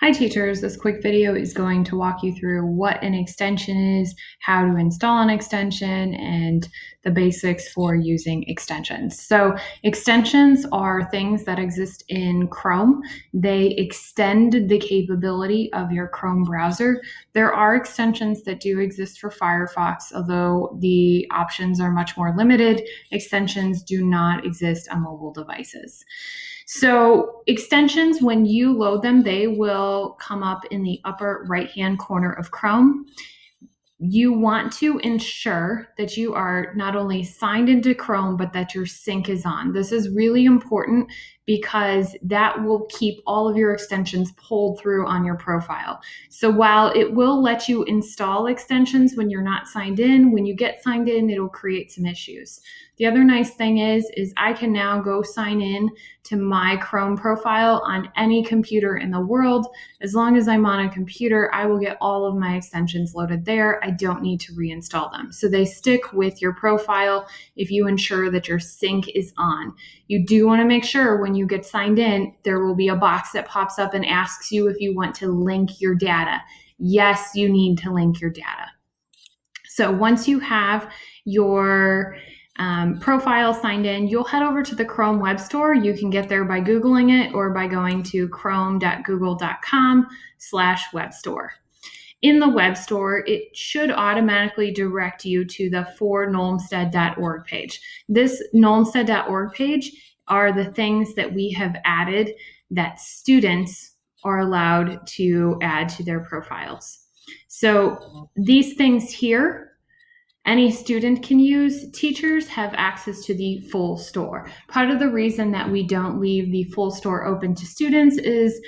Hi teachers, this quick video is going to walk you through what an extension is, how to install an extension, and the basics for using extensions. So extensions are things that exist in Chrome. They extend the capability of your Chrome browser. There are extensions that do exist for Firefox, although the options are much more limited. Extensions do not exist on mobile devices. So extensions, when you load them, they will come up in the upper right-hand corner of Chrome. You want to ensure that you are not only signed into Chrome, but that your sync is on. This is really important because that will keep all of your extensions pulled through on your profile. So while it will let you install extensions when you're not signed in, when you get signed in, it'll create some issues. The other nice thing is I can now go sign in to my Chrome profile on any computer in the world. As long as I'm on a computer, I will get all of my extensions loaded there. I don't need to reinstall them. So they stick with your profile if you ensure that your sync is on. You do want to make sure when you get signed in, there will be a box that pops up and asks you if you want to link your data. Yes, you need to link your data. So once you have your profile signed in, you'll head over to the Chrome Web Store. You can get there by Googling it or by going to chrome.google.com/web store. In the web store, it should automatically direct you to the forknolmstead.org page. This knolmstead.org page are the things that we have added that students are allowed to add to their profiles. So these things here, any student can use. Teachers have access to the full store. Part of the reason that we don't leave the full store open to students is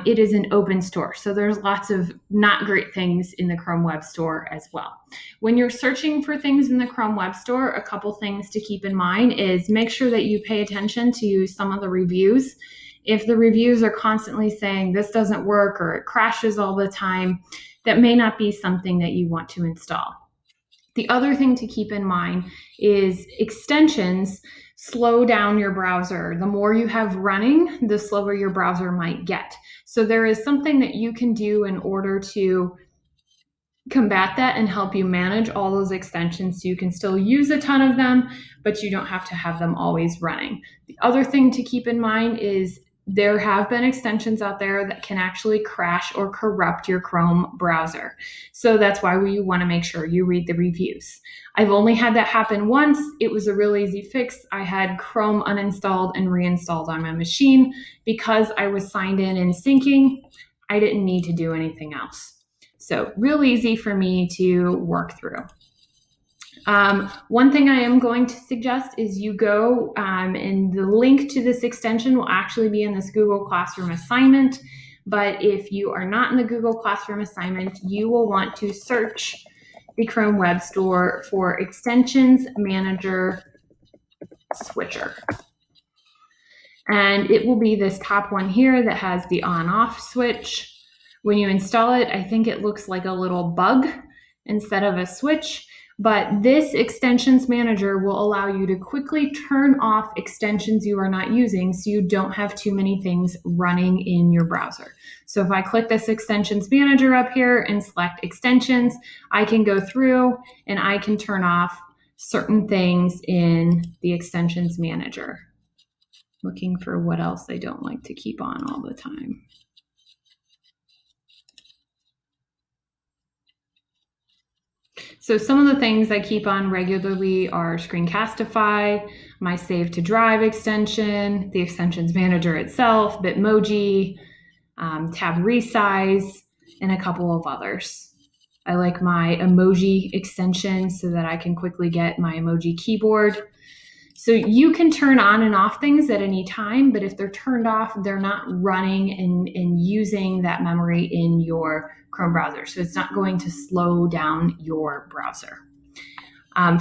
it is an open store. So there's lots of not great things in the Chrome Web Store as well. When you're searching for things in the Chrome Web Store, a couple things to keep in mind is make sure that you pay attention to some of the reviews. If the reviews are constantly saying this doesn't work or it crashes all the time, that may not be something that you want to install. The other thing to keep in mind is extensions slow down your browser. The more you have running, the slower your browser might get. So there is something that you can do in order to combat that and help you manage all those extensions so you can still use a ton of them, but you don't have to have them always running. The other thing to keep in mind is there have been extensions out there that can actually crash or corrupt your Chrome browser. So that's why you want to make sure you read the reviews. I've only had that happen once. It was a real easy fix. I had Chrome uninstalled and reinstalled on my machine. Because I was signed in and syncing, I didn't need to do anything else. So real easy for me to work through. One thing I am going to suggest is you go, and the link to this extension will actually be in this Google Classroom assignment. But if you are not in the Google Classroom assignment, you will want to search the Chrome Web Store for Extensions Manager Switcher. And it will be this top one here that has the on-off switch. When you install it, I think it looks like a little bug instead of a switch. But this extensions manager will allow you to quickly turn off extensions you are not using so you don't have too many things running in your browser. So if I click this extensions manager up here and select extensions, I can go through and I can turn off certain things in the extensions manager. Looking for what else I don't like to keep on all the time. So some of the things I keep on regularly are Screencastify, my Save to Drive extension, the extensions manager itself, Bitmoji, Tab Resize, and a couple of others. I like my emoji extension so that I can quickly get my emoji keyboard. So you can turn on and off things at any time, but if they're turned off, they're not running and using that memory in your Chrome browser. So it's not going to slow down your browser.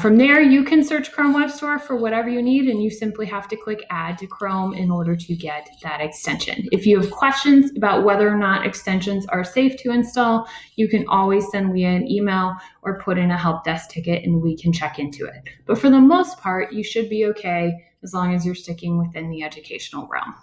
From there, you can search Chrome Web Store for whatever you need, and you simply have to click Add to Chrome in order to get that extension. If you have questions about whether or not extensions are safe to install, you can always send Leah an email or put in a help desk ticket and we can check into it. But for the most part, you should be okay as long as you're sticking within the educational realm.